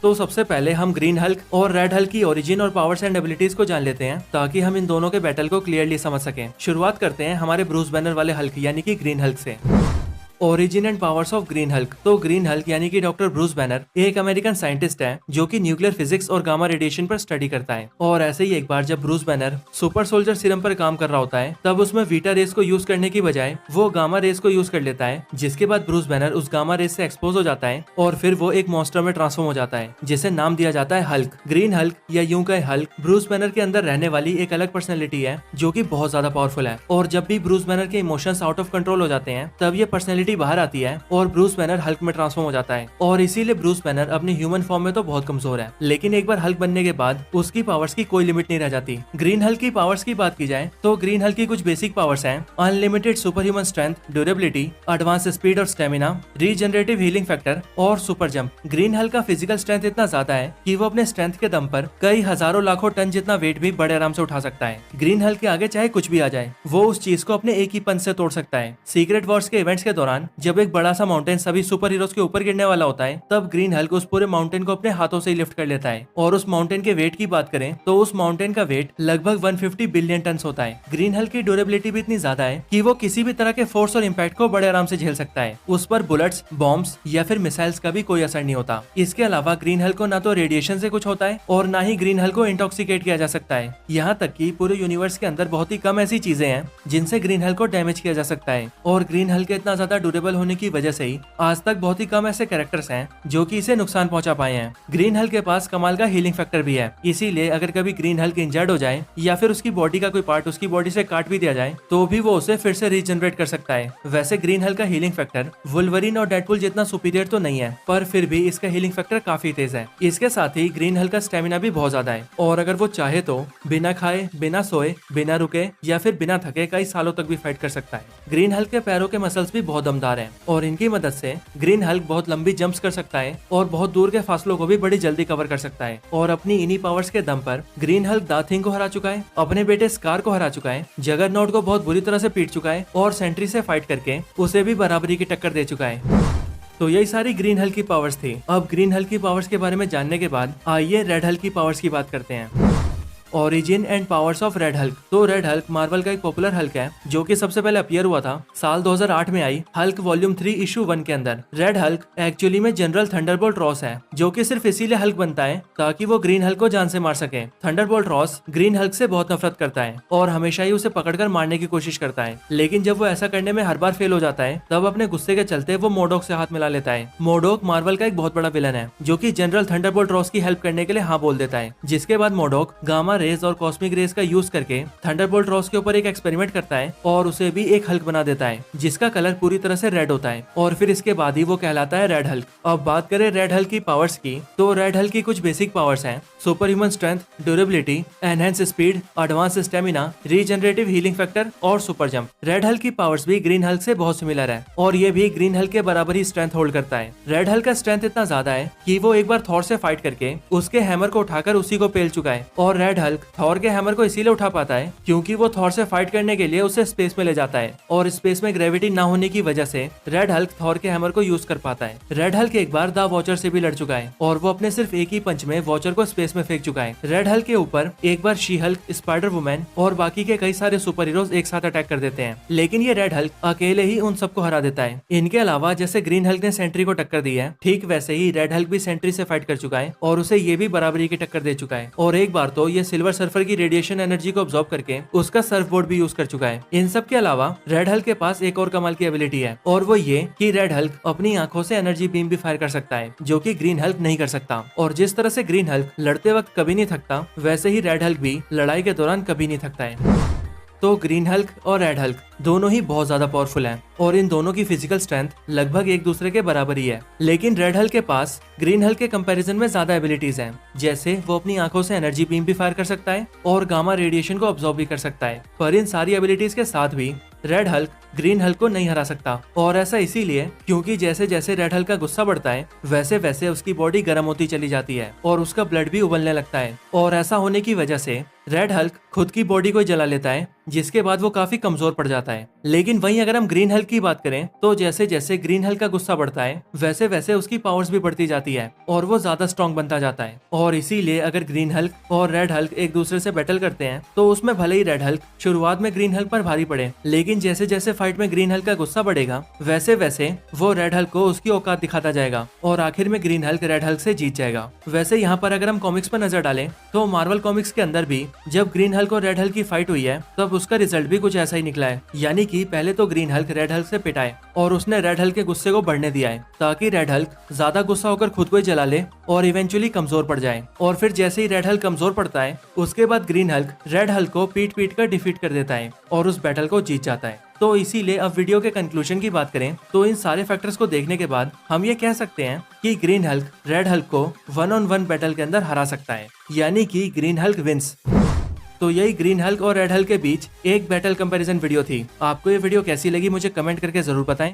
तो सबसे पहले हम ग्रीन हल्क और रेड हल्क की ओरिजिन और पावर्स एंड एबिलिटीज को जान लेते हैं ताकि हम इन दोनों के बैटल को क्लियरली समझ सकें। शुरुआत करते हैं हमारे ब्रूस बैनर वाले हल्क यानी कि ग्रीन हल्क से। Origin and powers of green Hulk. तो ग्रीन हल्क यानी कि डॉक्टर ब्रूस बैनर एक अमेरिकन साइंटिस्ट है जो कि न्यूक्लियर फिजिक्स और गामा रेडिएशन पर स्टडी करता है। और ऐसे ही एक बार जब Bruce banner super soldier serum पर काम कर रहा होता है तब उसमें वीटा रेस को यूज करने की बजाय वो गामा रेस को यूज कर लेता है, जिसके बाद ब्रूस बैनर उस गामा रेस से एक्सपोज हो जाता है और फिर वो एक मॉन्स्टर में ट्रांसफॉर्म हो जाता है जिसे नाम दिया जाता है हल्क। ग्रीन हल्क या यूं कहे हल्क ब्रूस बैनर के अंदर रहने वाली एक अलग पर्सनैलिटी है जो कि बहुत ज्यादा पावरफुल है। और जब भी ब्रूस बैनर के इमोशंस आउट ऑफ कंट्रोल हो जाते हैं तब ये पर्सनैलिटी बाहर आती है और ब्रूस बैनर हल्क में ट्रांसफॉर्म हो जाता है। और इसीलिए ब्रूस बैनर अपनी ह्यूमन फॉर्म में तो बहुत कमजोर है, लेकिन एक बार हल्क बनने के बाद उसकी पावर्स की कोई लिमिट नहीं रह जाती। ग्रीन हल्क की पावर्स की बात की जाए तो ग्रीन हल्क की कुछ बेसिक पावर्स हैं: unlimited super human strength, durability, advance speed और स्टेमिना, रीजनरेटिव हीलिंग फैक्टर और सुपर जंप। ग्रीन हल्क का फिजिकल स्ट्रेंथ इतना ज्यादा है कि वो अपने स्ट्रेंथ के दम पर कई हजारों लाखों टन जितना वेट भी बड़े आराम से उठा सकता है। ग्रीन हल्क के आगे चाहे कुछ भी आ जाए वो उस चीज को अपने एक ही पंच से तोड़ सकता है। सीक्रेट वॉर्स के इवेंट्स के दौरान जब एक बड़ा सा माउंटेन सभी सुपर हीरोज के ऊपर गिरने वाला होता है तब ग्रीन हल्क उस पूरे माउंटेन को अपने हाथों से ही लिफ्ट कर लेता है। और उस माउंटेन के वेट की बात करें तो उस माउंटेन का वेट लगभग 150 बिलियन टन होता है। ग्रीन हल्क की ड्यूरेबिलिटी भी इतनी ज्यादा है कि वो किसी भी तरह के फोर्स और इम्पैक्ट को बड़े आराम से झेल सकता है। उस पर बुलेट्स, बॉम्ब्स या फिर मिसाइल्स का भी कोई असर नहीं होता। इसके अलावा ग्रीन हल्क को ना तो रेडिएशन से कुछ होता है और ना ही ग्रीन हल्क को इंटॉक्सिकेट किया जा सकता है। यहाँ तक कि पूरे यूनिवर्स के अंदर बहुत ही कम ऐसी चीजें हैं जिनसे ग्रीन हल्क को डैमेज किया जा सकता है। और ग्रीन हल्क के इतना ज्यादा ड्यूरेबल होने की वजह से ही आज तक बहुत ही कम ऐसे कैरेक्टर्स हैं जो कि इसे नुकसान पहुंचा पाए हैं। ग्रीन हल्क के पास कमाल का हीलिंग फैक्टर भी है, इसीलिए अगर कभी ग्रीन हल्क इंजर्ड हो जाए या फिर उसकी बॉडी का कोई पार्ट उसकी बॉडी से काट भी दिया जाए तो भी वो उसे फिर से रीजनरेट कर सकता है। वैसे ग्रीन हल्क का हीलिंग फैक्टर वुल्वरीन और डेडपूल जितना सुपीरियर तो नहीं है, पर फिर भी इसका हीलिंग फैक्टर काफी तेज है। इसके साथ ही ग्रीन हल्क का स्टेमिना भी बहुत ज्यादा है और अगर वो चाहे तो बिना खाए, बिना सोए, बिना रुके या फिर बिना थके कई सालों तक भी फाइट कर सकता है। ग्रीन हल्क के पैरों के मसल्स भी बहुत दमदार हैं और इनकी मदद से ग्रीन हल्क बहुत लंबी जंप्स कर सकता है और बहुत दूर के फासलों को भी बड़ी जल्दी कवर कर सकता है। और अपनी इन्हीं पावर्स के दम पर ग्रीन हल्क दाथिंग को हरा चुका है, अपने बेटे स्कार को हरा चुका है, जगरनॉट को बहुत बुरी तरह से पीट चुका है और सेंट्री से फाइट करके उसे भी बराबरी की टक्कर दे चुका है। तो यही सारी ग्रीन हल्क की पावर्स थी। अब ग्रीन हल्क की पावर्स के बारे में जानने के बाद आइए रेड हल्क की पावर्स की बात करते हैं। Origin and powers of red Hulk. तो रेड हल्क मार्वल का एक पॉपुलर हल्क है जो कि सबसे पहले अपीयर हुआ था साल 2008 में आई हल्क वॉल्यूम 3 इशू 1 के अंदर। रेड हल्क एक्चुअली में जनरल थंडरबोल्ट रॉस है जो कि सिर्फ इसीलिए हल्क बनता है ताकि वो ग्रीन हल्क को जान से मार सके। थंडरबोल्ट रॉस ग्रीन हल्क से बहुत नफरत करता है और हमेशा ही उसे पकड़कर मारने की कोशिश करता है, लेकिन जब वो ऐसा करने में हर बार फेल हो जाता है तब अपने गुस्से के चलते वो मोडोक से हाथ मिला लेता है। मोडोक मार्वल का एक बहुत बड़ा विलन है जो कि जनरल थंडरबोल्ट रॉस की हेल्प करने के लिए हाँ बोल देता है, जिसके बाद मोडोक गामा रेज और कॉस्मिक रेस का यूज करके थंडरबोल्ट रॉस के ऊपर एक एक्सपेरिमेंट करता है और उसे भी एक हल्क बना देता है जिसका कलर पूरी तरह से रेड होता है और फिर इसके बाद ही वो कहलाता है रेड हल्क। अब बात करें रेड हल्क की पावर्स की तो रेड हल्क की कुछ बेसिक पावर्स हैं: super human strength, durability, enhance speed, advance stamina, regenerative healing factor और सुपर जंप। रेड हल्क की पावर्स भी ग्रीन हल्क से बहुत सिमिलर है और ये भी ग्रीन हल्क के बराबर ही स्ट्रेंथ होल्ड करता है। रेड हल्क का स्ट्रेंथ इतना ज्यादा है कि वो एक बार थॉर से फाइट करके उसके हैमर को उठाकर उसी को पेल चुका है। और रेड हल्क थॉर के हैमर को इसीलिए उठा पाता है क्योंकि वो थॉर से फाइट करने के लिए उसे स्पेस में ले जाता है और स्पेस में ग्रेविटी ना होने की वजह से रेड हल्क थॉर के हैमर को यूज कर पाता है। रेड हल्क एक बार द वॉचर से भी लड़ चुका है और वो अपने सिर्फ एक ही पंच में वॉचर को स्पेस में फेंक चुका है। रेड हल्क के ऊपर एक बार शी हल्क, स्पाइडर वुमन और बाकी के कई सारे सुपर हीरोज एक साथ अटैक कर देते हैं, लेकिन ये रेड हल्क अकेले ही उन सबको हरा देता है। इनके अलावा जैसे ग्रीन हल्क ने सेंट्री को टक्कर दी है, ठीक वैसे ही रेड हल्क भी सेंट्री से फाइट कर चुका है और उसे ये भी बराबरी की टक्कर दे चुका है। और एक बार तो ये सिल्वर सर्फर की रेडिएशन एनर्जी को ऑब्जॉर्ब करके उसका सर्फ बोर्ड भी यूज कर चुका है। इन सब के अलावा रेड हल्क के पास एक और कमाल की एबिलिटी है और वो ये कि रेड हल्क अपनी आंखों से एनर्जी बीम भी फायर कर सकता है जो कि ग्रीन हल्क नहीं कर सकता। और जिस तरह से ग्रीन हल्क लड़ते वक्त कभी नहीं थकता वैसे ही रेड हल्क भी लड़ाई के दौरान कभी नहीं थकता है। तो ग्रीन हल्क और रेड हल्क दोनों ही बहुत ज्यादा पावरफुल हैं और इन दोनों की फिजिकल स्ट्रेंथ लगभग एक दूसरे के बराबर ही है, लेकिन रेड हल्क के पास ग्रीन हल्क के कंपैरिजन में ज्यादा एबिलिटीज हैं। जैसे वो अपनी आंखों से एनर्जी बीम भी फायर कर सकता है और गामा रेडिएशन को ऑब्जॉर्ब भी कर सकता है। पर इन सारी एबिलिटीज के साथ भी रेड हल्क ग्रीन हल्क को नहीं हरा सकता। और ऐसा इसीलिए क्योंकि जैसे जैसे रेड हल्क का गुस्सा बढ़ता है वैसे वैसे उसकी बॉडी गर्म होती चली जाती है और उसका ब्लड भी उबलने लगता है। और ऐसा होने की वजह से रेड हल्क खुद की बॉडी को जला लेता है, जिसके बाद वो काफी कमजोर पड़ जाता है। लेकिन वहीं अगर हम ग्रीन हल्क की बात करें तो जैसे जैसे ग्रीन हल्क का गुस्सा बढ़ता है वैसे वैसे उसकी पावर्स भी बढ़ती जाती है और वो ज्यादा स्ट्रॉन्ग बनता जाता है। और इसीलिए अगर ग्रीन हल्क और रेड हल्क एक दूसरे से बैटल करते हैं तो उसमें भले ही रेड हल्क शुरुआत में ग्रीन हल्क पर भारी पड़े, लेकिन जैसे जैसे फाइट में ग्रीन हल्क का गुस्सा बढ़ेगा वैसे वैसे वो रेड हल्क को उसकी औकात दिखाता जाएगा और आखिर में ग्रीन हल्क रेड हल्क से जीत जाएगा। वैसे यहाँ पर अगर हम कॉमिक्स पर नजर डालें तो मार्वल कॉमिक्स के अंदर भी जब ग्रीन हल्क और रेड हल्क की फाइट हुई है तब उसका रिजल्ट भी कुछ ऐसा ही निकला है। यानी कि पहले तो ग्रीन हल्क रेड हल्क से पिटाए और उसने रेड हल्क के गुस्से को बढ़ने दिया है ताकि रेड हल्क ज्यादा गुस्सा होकर खुद को ही जला ले और इवेंचुअली कमजोर पड़ जाए। और फिर जैसे ही रेड हल्क कमजोर पड़ता है उसके बाद ग्रीन हल्क रेड हल्क को पीट पीट कर डिफीट कर देता है और उस बैटल को जीत जाता है। तो इसीलिए अब वीडियो के कंक्लूजन की बात करें तो इन सारे फैक्टर्स को देखने के बाद हम ये कह सकते हैं कि ग्रीन हल्क रेड हल्क को 1-on-1 बैटल के अंदर हरा सकता है, यानी कि ग्रीन हल्क विंस। तो यही ग्रीन हल्क और रेड हल्क के बीच एक बैटल कंपैरिजन वीडियो थी। आपको ये वीडियो कैसी लगी मुझे कमेंट करके जरूर बताएं।